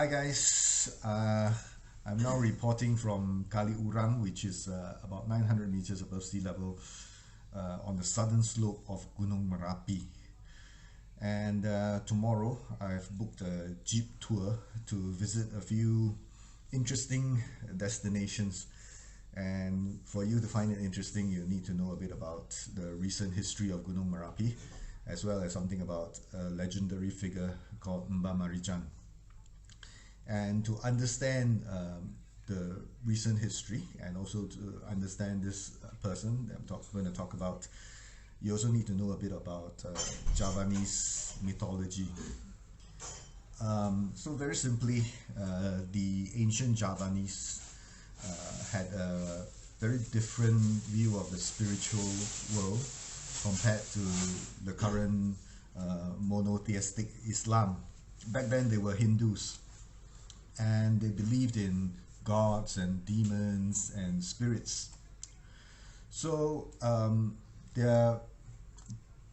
Hi guys, I'm now reporting from Kaliurang, which is about 900 meters above sea level on the southern slope of Gunung Merapi. And tomorrow I've booked a jeep tour to visit a few interesting destinations. And for you to find it interesting, you need to know a bit about the recent history of Gunung Merapi, as well as something about a legendary figure called Mbah Marijan. And to understand the recent history and also to understand this person that I'm going to talk about, you also need to know a bit about Javanese mythology. So very simply, the ancient Javanese had a very different view of the spiritual world compared to the current monotheistic Islam. Back then they were Hindus, and they believed in gods and demons and spirits. So their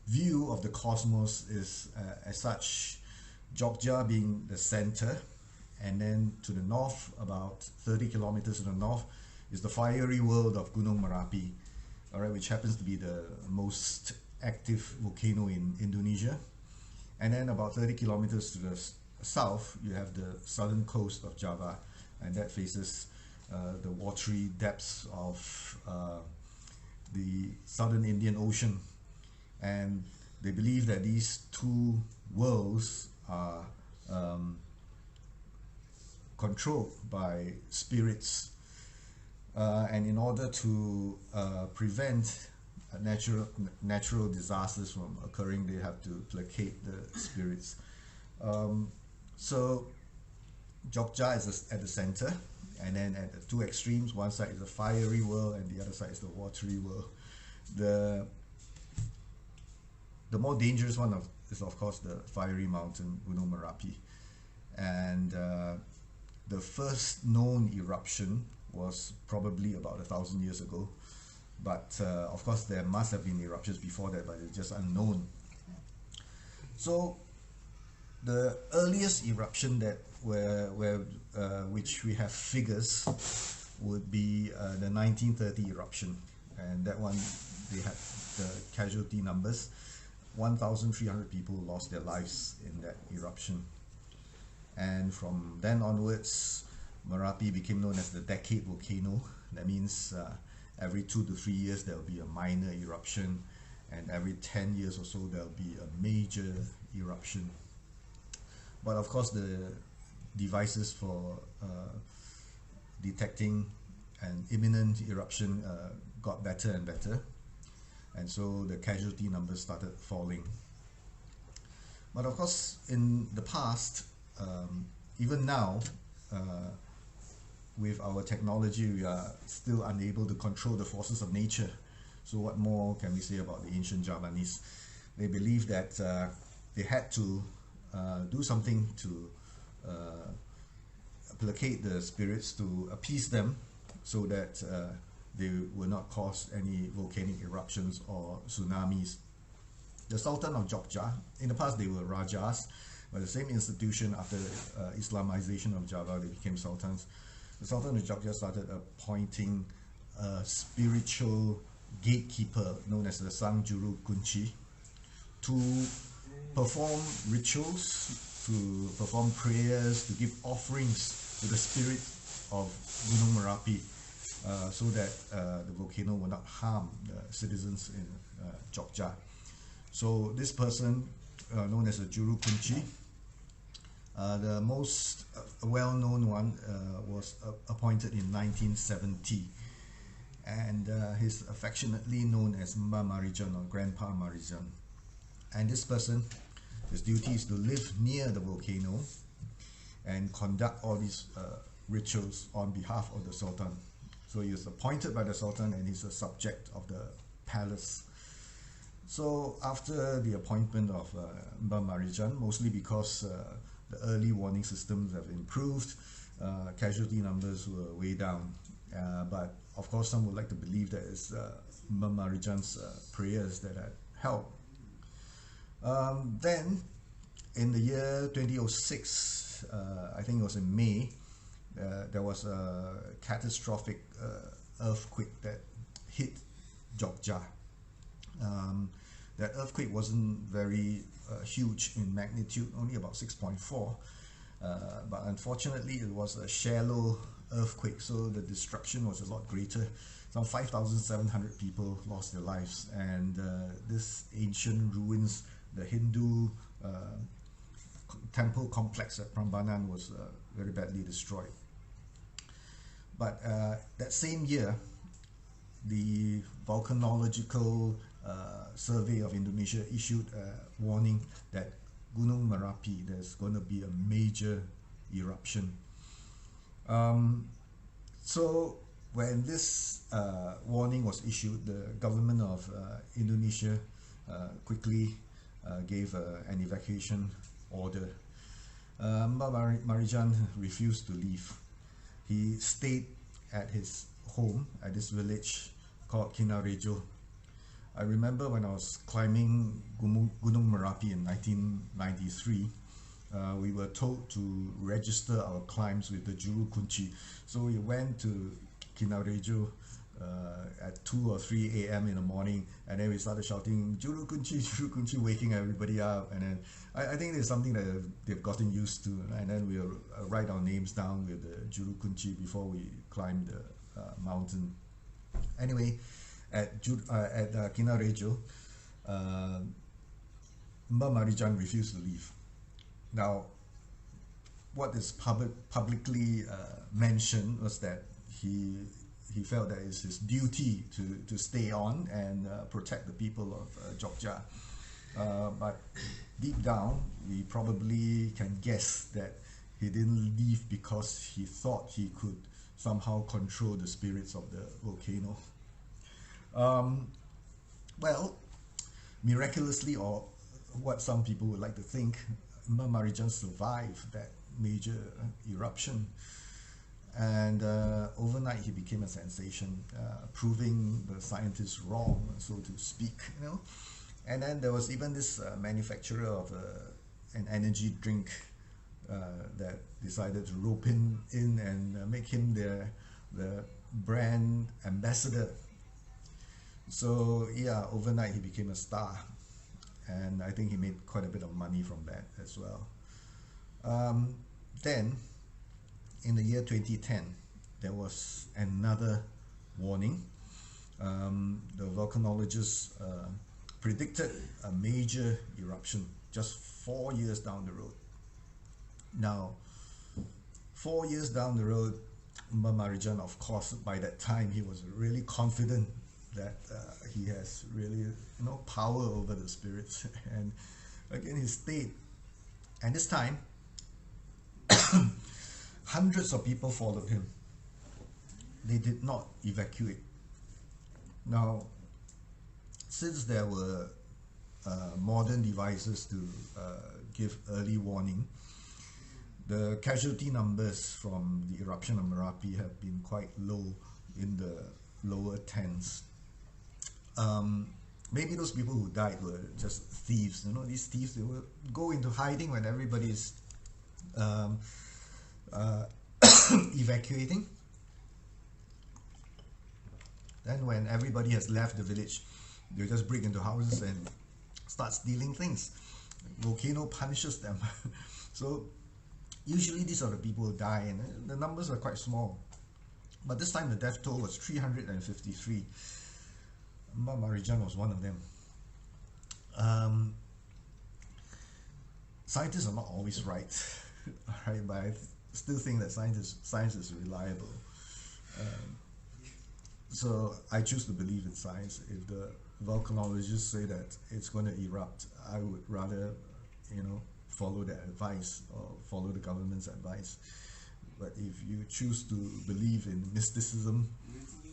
view of the cosmos is as such, Jogja being the center, and then to the north, about 30 kilometers to the north, is the fiery world of Gunung Merapi, all right, which happens to be the most active volcano in Indonesia. And then about 30 kilometers to the south, you have the southern coast of Java, and that faces the watery depths of the southern Indian Ocean. And they believe that these two worlds are controlled by spirits, and in order to prevent natural disasters from occurring, they have to placate the spirits. So Jogja is at the center, and then at the two extremes, one side is the fiery world and the other side is the watery world. The more dangerous one is of course the fiery mountain, Gunung Merapi. And the first known eruption was probably about 1,000 years ago. But of course there must have been eruptions before that, but it's just unknown. So the earliest eruption that which we have figures would be the 1930 eruption, and that one they had the casualty numbers. 1,300 people lost their lives in that eruption, and from then onwards Merapi became known as the decade volcano. That means every 2 to 3 years there will be a minor eruption, and every 10 years or so there will be a major eruption. But of course the devices for detecting an imminent eruption got better and better, and so the casualty numbers started falling. But of course in the past, even now, with our technology, we are still unable to control the forces of nature. So what more can we say about the ancient Javanese? They believed that they had to do something to placate the spirits, to appease them, so that they will not cause any volcanic eruptions or tsunamis. The Sultan of Jogja, in the past they were Rajas, but the same institution, after Islamization of Java, they became sultans. The Sultan of Jogja started appointing a spiritual gatekeeper known as the Sang Juru Kunci to perform rituals, to perform prayers, to give offerings to the spirit of Gunung Merapi, so that the volcano will not harm the citizens in Jogja. So this person, known as the Juru Kunci, the most well-known one was appointed in 1970, and he's affectionately known as Mbah Marijan, or Grandpa Marijan. And this person, his duty is to live near the volcano and conduct all these rituals on behalf of the Sultan. So he is appointed by the Sultan and he's a subject of the palace. So after the appointment of Mbah Marijan, mostly because the early warning systems have improved, casualty numbers were way down. But of course some would like to believe that it's Mbah Marijan's prayers that had helped. Then in the year 2006, I think it was in May, there was a catastrophic earthquake that hit Jogja. That earthquake wasn't very huge in magnitude, only about 6.4, but unfortunately it was a shallow earthquake, so the destruction was a lot greater. Some 5,700 people lost their lives, and this ancient ruins, the Hindu temple complex at Prambanan, was very badly destroyed. But that same year, the Volcanological Survey of Indonesia issued a warning that Gunung Merapi, there's going to be a major eruption. So when this warning was issued, the government of Indonesia quickly gave an evacuation order. Mbah Marijan refused to leave. He stayed at his home, at this village called Kinarejo. I remember when I was climbing Gunung Merapi in 1993, we were told to register our climbs with the Juru Kunci. So we went to Kinarejo at 2 or 3 a.m. in the morning, and then we started shouting Juru Kunci, waking everybody up. And then I think it's something that they've gotten used to, and then we'll write our names down with the Juru Kunci before we climb the mountain. Anyway, at Kinarejo, Mbah Marijan refused to leave. Now, what is publicly mentioned was that he felt that it's his duty to stay on and protect the people of Jogja. But deep down, we probably can guess that he didn't leave because he thought he could somehow control the spirits of the volcano. Well, miraculously, or what some people would like to think, Mbah Marijan survived that major eruption, and overnight he became a sensation, proving the scientists wrong, so to speak, you know. And then there was even this manufacturer of an energy drink that decided to rope him in and make him the brand ambassador. So yeah, overnight he became a star, and I think he made quite a bit of money from that as well. Then in the year 2010, there was another warning. The volcanologists predicted a major eruption just 4 years down the road. Now, 4 years down the road, Mbah Marijan, of course, by that time he was really confident that he has really power over the spirits, and again he stayed. And this time, hundreds of people followed him. They did not evacuate. Now, since there were modern devices to give early warning, the casualty numbers from the eruption of Merapi have been quite low, in the lower tens. Maybe those people who died were just thieves. These thieves, they will go into hiding when everybody's evacuating. Then when everybody has left the village, they just break into houses and start stealing things. Volcano punishes them. So usually these are the people who die, and the numbers are quite small. But this time the death toll was 353. Mbah Marijan was one of them. Scientists are not always right, right? But I still think that science is reliable. So I choose to believe in science. If the volcanologists say that it's going to erupt, I would rather, follow their advice or follow the government's advice. But if you choose to believe in mysticism,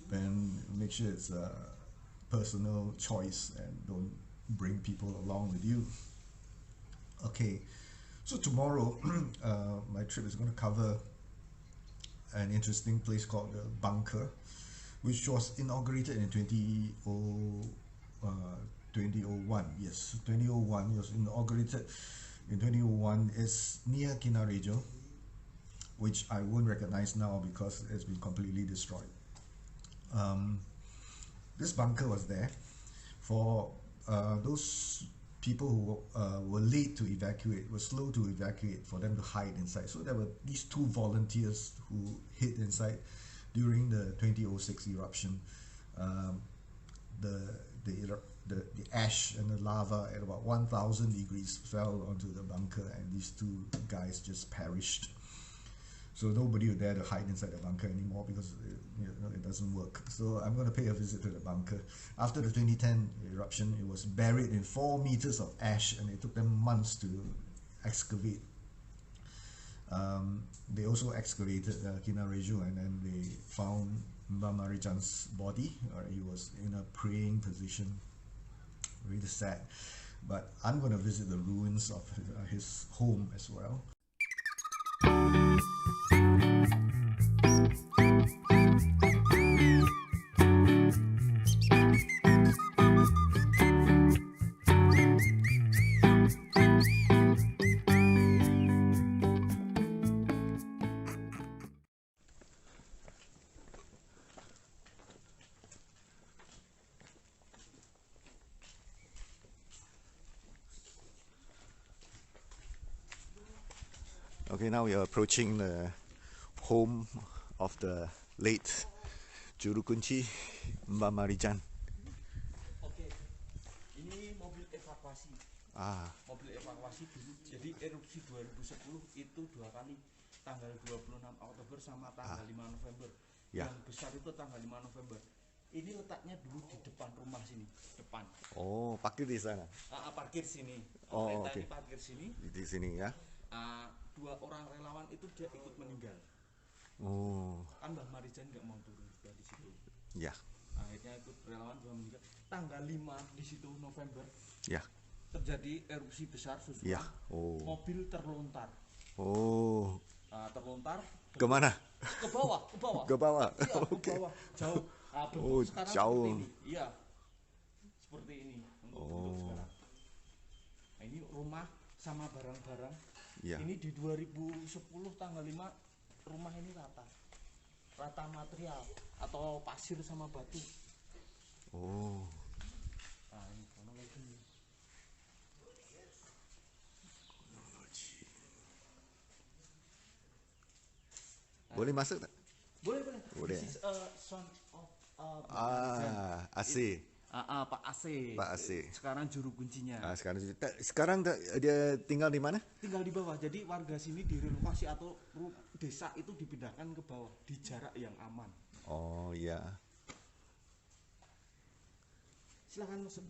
then make sure it's a personal choice and don't bring people along with you. Okay, so tomorrow my trip is going to cover an interesting place called the Bunker, which was inaugurated in 2001. Yes, 2001. It was inaugurated in 2001. It's near Kinarejo. which I won't recognize now because it's been completely destroyed. This bunker was there for those people who were late to evacuate, were slow to evacuate, for them to hide inside. So there were these two volunteers who hid inside during the 2006 eruption. The ash and the lava at about 1,000 degrees fell onto the bunker, and these two guys just perished. So nobody would dare to hide inside the bunker anymore because it doesn't work. So I'm going to pay a visit to the bunker. After the 2010 eruption, it was buried in 4 meters of ash, and it took them months to excavate. They also excavated Kinareju, and then they found Mbah Marijan's body. He was in a praying position. Really sad. But I'm going to visit the ruins of his home as well. Okay, now we are approaching the home of the late Juru Kunci Mbah Marijan. Oke, ini mobil evakuasi. Mobil evakuasi dulu. Jadi erupsi 2010 itu 2 kali, tanggal 26 Oktober sama tanggal 5 November. Ya. Yang besar itu tanggal 5 November. Ini letaknya dulu di depan rumah sini, depan. Oh, parkir di sana. Parkir sini. Oh, oke. okay. Parkir sini. Di sini ya. 2 orang relawan itu dia ikut meninggal. Oh. Kan Mbah Marijan nggak mau turun juga di situ. Ya. Akhirnya ikut relawan 2 meninggal. Tanggal 5 di situ November. Ya. Terjadi erupsi besar susulan. Ya. Oh. Mobil terlontar. Oh. Terlontar. Kemana? Ke bawah, ke bawah. Ke bawah. Iya, Okay. ke bawah. Jauh. Oh, sekarang jauh. seperti ini. Iya. Seperti ini untuk sekarang. Nah, ini rumah sama barang-barang. Ya. Ini di 2010 tanggal 5 rumah ini rata material atau pasir sama batu. Oh. Nah, ini kronologi. Boleh masuk tak? Boleh. Boleh. This is son of AC. Pak AC. Pak AC. Sekarang juru kuncinya. Sekarang dia tinggal di mana? Tinggal di bawah. Jadi warga sini direlokasi atau desa itu dipindahkan ke bawah di jarak yang aman. Oh iya. Silakan masuk.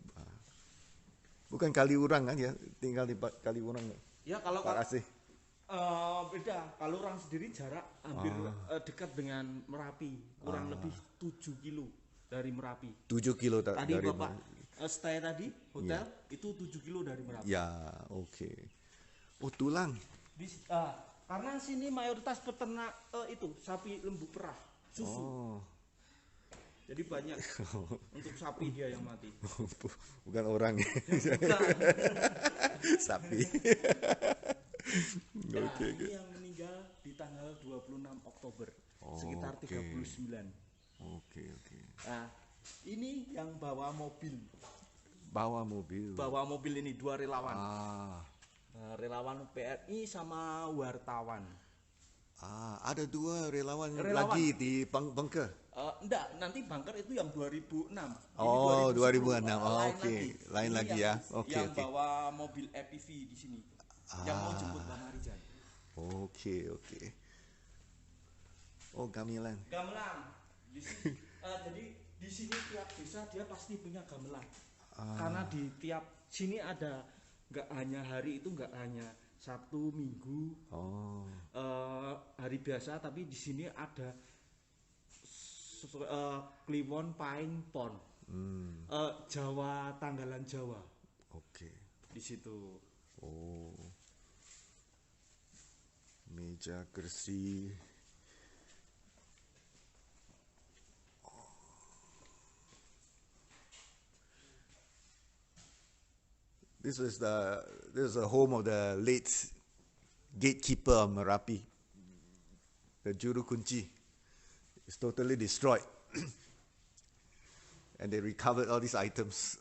Bukan Kaliurang kan ya? Tinggal di Kaliurang. Ya kalau Pak AC. Beda. Kalau orang sendiri jarak hampir dekat dengan Merapi, kurang lebih 7 kilo dari Merapi. 7 kilo Tadi dari Bapak stay tadi hotel itu 7 kilo dari Merapi. Ya, oke. Oh, tulang. Karena sini mayoritas peternak itu sapi lembu perah, susu. Oh. Jadi banyak untuk sapi dia yang mati. Bukan orang. Sapi. Nah, ini yang meninggal di tanggal 26 Oktober, sekitar 39. Oke. Nah, ini yang bawa mobil. Bawa mobil ini 2 relawan. Relawan PRI sama wartawan. Ada 2 relawan lagi di bunker. Enggak, nanti bunker itu yang 2006. Oh, 2006. Oke. Lain lagi ya. Oke. Yang bawa mobil EPV di sini. Yang mau jemput Mbah Marijan. Oke. Oh, gamelan. Jadi di sini tiap desa dia pasti punya gamelan. Karena di tiap sini ada, nggak hanya hari itu, nggak hanya Sabtu, Minggu, hari biasa, tapi di sini ada Kliwon, Paing, Pon, Jawa, tanggalan Jawa. Oke. Di situ. Oh. Meja kursi. This is the home of the late gatekeeper of Merapi. the Juru Kunci is totally destroyed. And they recovered all these items.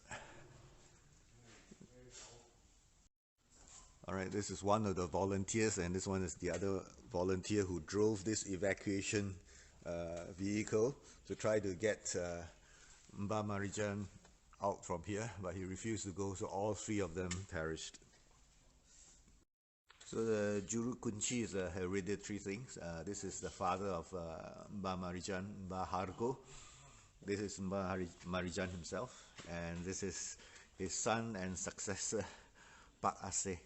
Alright, this is one of the volunteers, and this one is the other volunteer who drove this evacuation vehicle to try to get Mbah Marijan out from here, but he refused to go, so all three of them perished. So the Juru Kunci is a hereditary thing. This is the father of Mbah Marijan, Mbah Hargo. This is Mbah Marijan himself, and this is his son and successor, Pak Ase.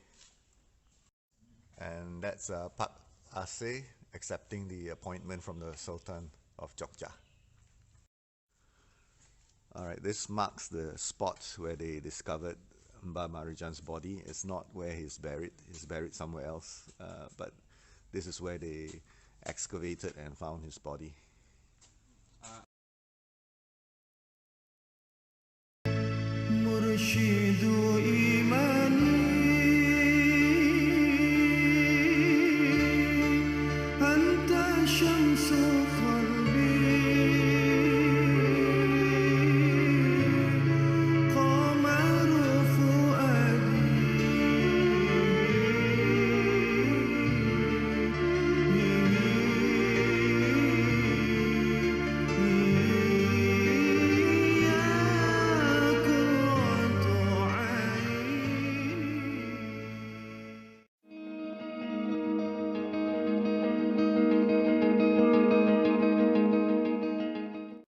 And that's Pak Ase accepting the appointment from the Sultan of Yogyakarta. Alright, this marks the spot where they discovered Mbah Marijan's body. It's not where he's buried somewhere else, but this is where they excavated and found his body. Murshidu